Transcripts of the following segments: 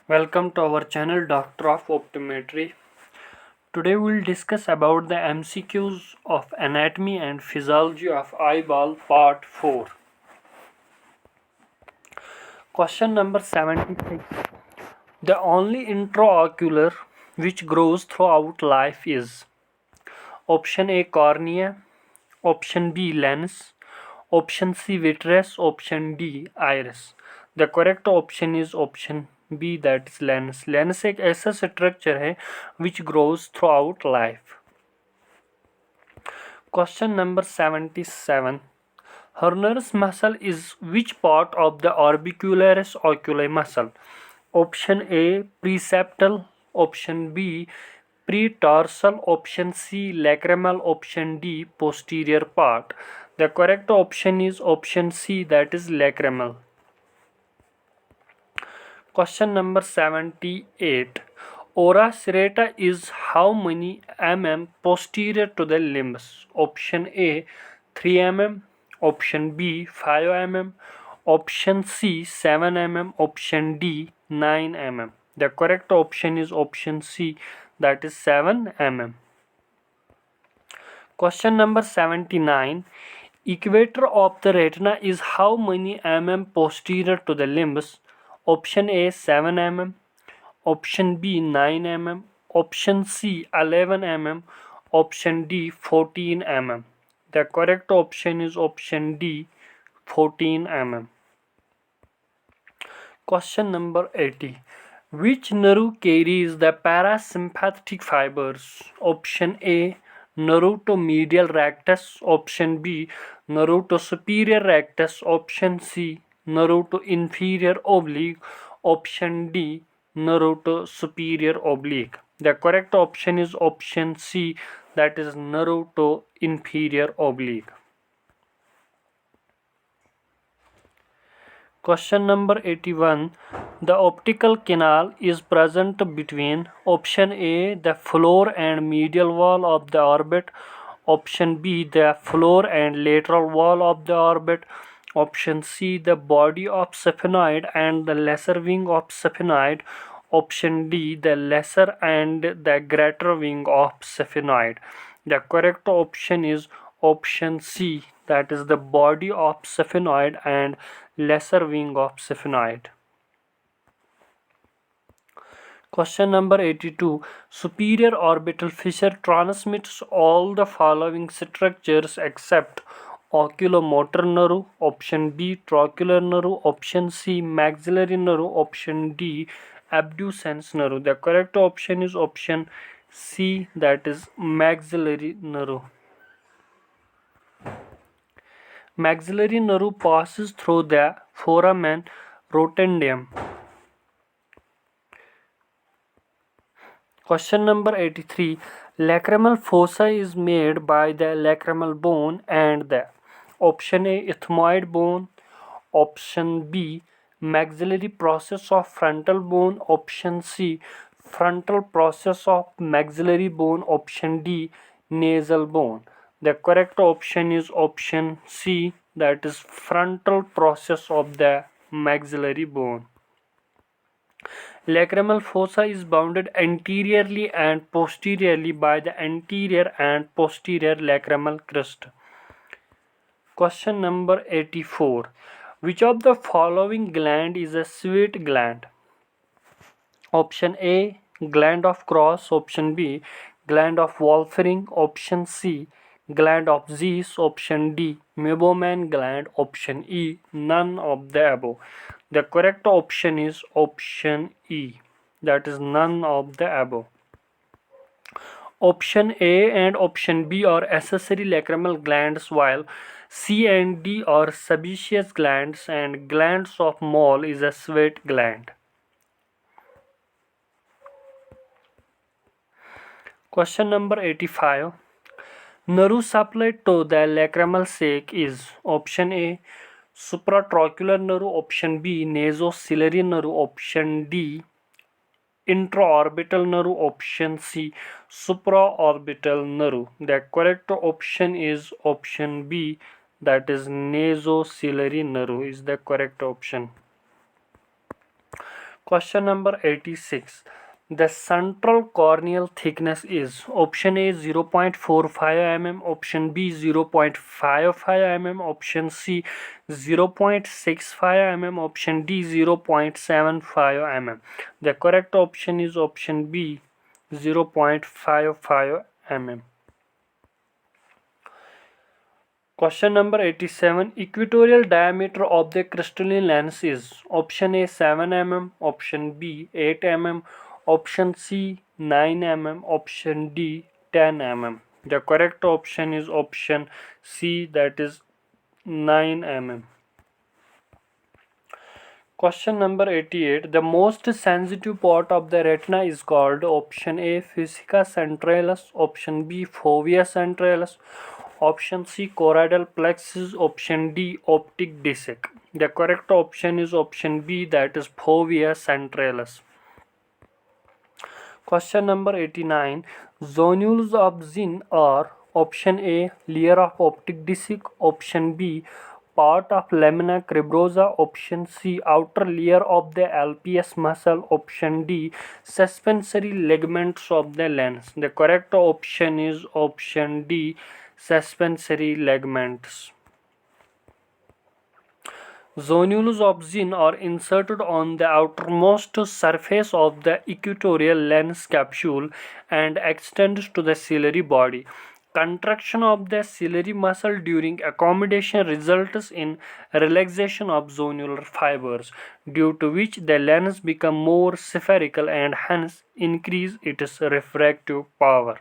Welcome to our channel Doctor of Optometry. Today we'll discuss about the MCQs of Anatomy and Physiology of Eyeball Part 4. Question number 76. The only intraocular which grows throughout life is Option A cornea, Option B lens, Option C vitreous, Option D iris. The correct option is Option B, that is lens. Lens एक ऐसा structure है which grows throughout life. Question number 77. Horner's muscle is which part of the orbicularis oculi muscle? Option A preceptal, Option B pretarsal, Option C lacrimal, Option D posterior part. The correct option is Option C, that is lacrimal. Question number 78. Ora serrata is how many mm posterior to the limbs? Option A 3 mm, Option B 5 mm, Option C 7 mm, Option D 9 mm. The correct option is Option C, that is 7 mm. Question number 79. Equator of the retina is how many mm posterior to the limbs? Option A 7 mm, Option B 9 mm, Option C 11 mm, Option D 14 mm. The correct option is Option D 14 mm. Question number 80. Which nerve carries the parasympathetic fibers? Option A nerve to medial rectus, Option B nerve to superior rectus, Option C nerve to inferior oblique, Option D nerve to superior oblique. The correct option is Option C, that is nerve to inferior oblique. Question number 81. The optical canal is present between Option A the floor and medial wall of the orbit, Option B the floor and lateral wall of the orbit, Option C the body of sphenoid and the lesser wing of sphenoid, Option D the lesser and the greater wing of sphenoid. The correct option is Option C, that is the body of sphenoid and lesser wing of sphenoid. Question number 82. Superior orbital fissure transmits all the following structures except oculomotor nerve, Option B trochlear nerve, Option C maxillary nerve, Option D abducens nerve. The correct option is Option C, that is maxillary nerve. Maxillary nerve passes through the foramen rotundum. Question number 83. Lacrimal fossa is made by the lacrimal bone and the Option A ethmoid bone, Option B maxillary process of frontal bone, Option C frontal process of maxillary bone, Option D nasal bone. The correct option is Option C, that is frontal process of the maxillary bone. Lacrimal fossa is bounded anteriorly and posteriorly by the anterior and posterior lacrimal crest. Question number 84. Which of the following gland is a sweat gland? Option A gland of Cross, Option B gland of Wolfram, Option C gland of Zeiss, Option D Meibomian gland, Option E none of the above. The correct option is Option E, that is none of the above. Option A and Option B are accessory lacrimal glands, while C and D are sebaceous glands, and glands of mole is a sweat gland. Question number 85. Nerve supply to the lacrimal sac is Option A supratrochlear nerve, Option B nasociliary nerve, Option D intraorbital nerve, Option C supraorbital nerve. The correct option is Option B, that is nasociliary nerve is the correct option. Question number 86. The central corneal thickness is option A 0.45 mm, option B 0.55 mm, option C 0.65 mm, option D 0.75 mm. The correct option is option B 0.55 mm. Question number 87. Equatorial diameter of the crystalline lens is option A 7 mm, option B 8 mm, option C 9 mm, option D 10 mm. The correct option is option C, that is 9 mm. Question number 88. The most sensitive part of the retina is called option A Fusica centralis, option B Fovea centralis, option C choroidal plexus, option D optic disc. The correct option is option B, that is Fovea centralis. Question number 89. Zonules of Zinn are option A layer of optic disc, option B part of lamina cribrosa, option C outer layer of the LPS muscle, option D suspensory ligaments of the lens. The correct option is option D suspensory ligaments. Zonules of Zinn are inserted on the outermost surface of the equatorial lens capsule and extends to the ciliary body. Contraction of the ciliary muscle during accommodation results in relaxation of zonular fibers, due to which the lens becomes more spherical and hence increase its refractive power.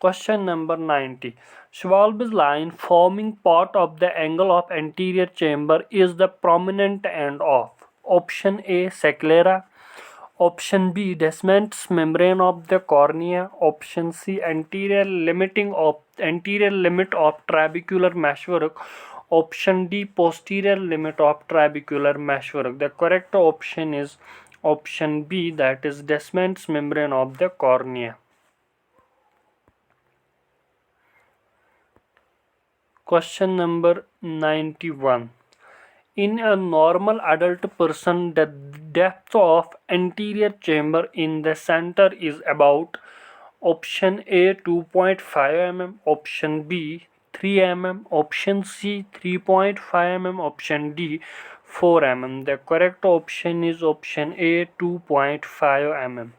Question number 90. Schwalb's line forming part of the angle of anterior chamber is the prominent end of option A sclera, option B Descemet's membrane of the cornea, option C anterior limit of trabecular meshwork, option D posterior limit of trabecular meshwork. The correct option is option B, that is Descemet's membrane of the cornea. Question number 91. In a normal adult person, the depth of anterior chamber in the center is about option A 2.5 mm, option B 3 mm, option C 3.5 mm, option D 4 mm. The correct option is option A 2.5 mm.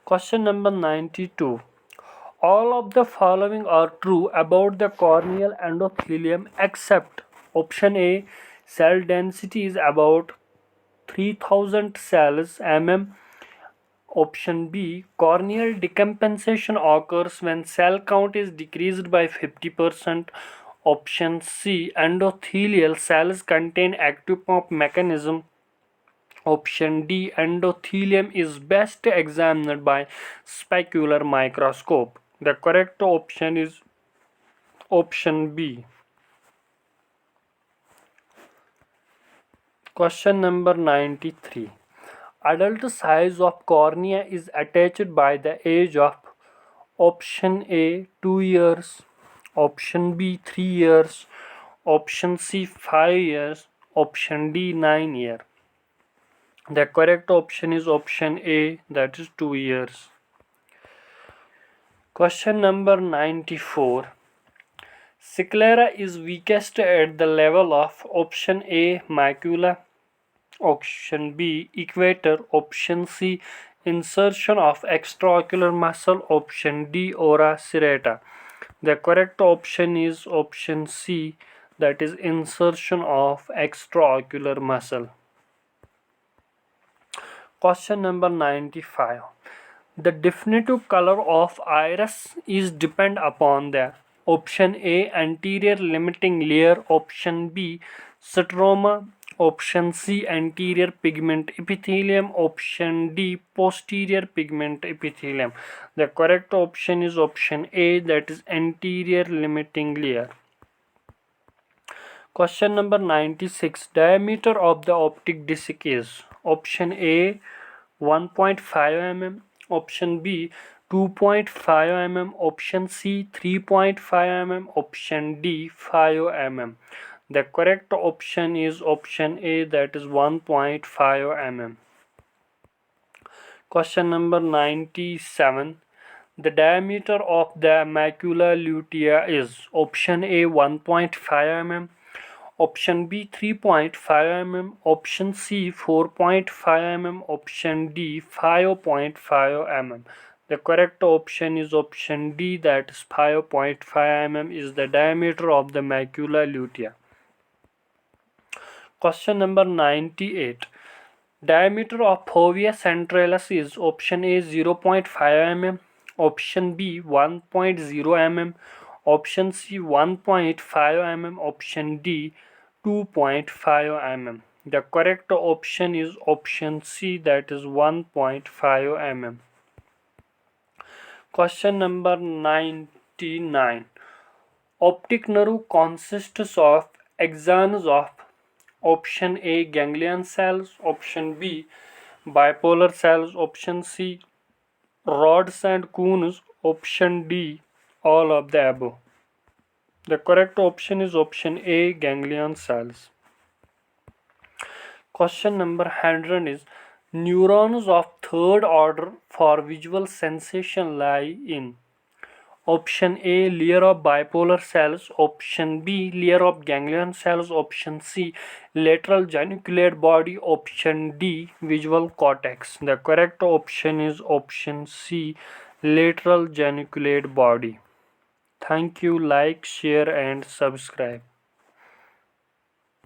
Question number 92. All of the following are true about the corneal endothelium except option A. Cell density is about 3000 cells mm. Option B. Corneal decompensation occurs when cell count is decreased by 50%. Option C. Endothelial cells contain active pump mechanism. Option D. Endothelium is best examined by specular microscope. The correct option is option B. Question number 93. Adult size of cornea is attached by the age of option A 2 years, option B 3 years, option C 5 years, option D 9 years. The correct option is option A, that is 2 years. Question number 94. Sclera is weakest at the level of option A macula, option B equator, option C insertion of extraocular muscle, option D ora serrata. The correct option is option C, that is insertion of extraocular muscle. Question number 95. The definitive color of iris is depend upon the option A anterior limiting layer, option B stroma, option C anterior pigment epithelium, option D posterior pigment epithelium. The correct option is option A, that is anterior limiting layer. Question number 96. Diameter of the optic disc is option A 1.5 mm, option B 2.5 mm, option C 3.5 mm, option D 5 mm. The correct option is option A, that is 1.5 mm. Question number 97. The diameter of the macula lutea is option A 1.5 mm, option B 3.5 mm, option C 4.5 mm, option D 5.5 mm. The correct option is option D, that is 5.5 mm is the diameter of the macula lutea. Question number 98. Diameter of fovea centralis is option A 0.5 mm, option B 1.0 mm, option C 1.5 mm, option D 2.5 mm. The correct option is option C, that is 1.5 mm. Question number 99. Optic nerve consists of axons of option A ganglion cells, option B bipolar cells, option C rods and cones, option D all of the above. The correct option is option A ganglion cells. Question number 100 is neurons of third order for visual sensation lie in option A layer of bipolar cells, option B layer of ganglion cells, option C lateral geniculate body, option D visual cortex. The correct option is option C lateral geniculate body. Thank you. Like, share and subscribe.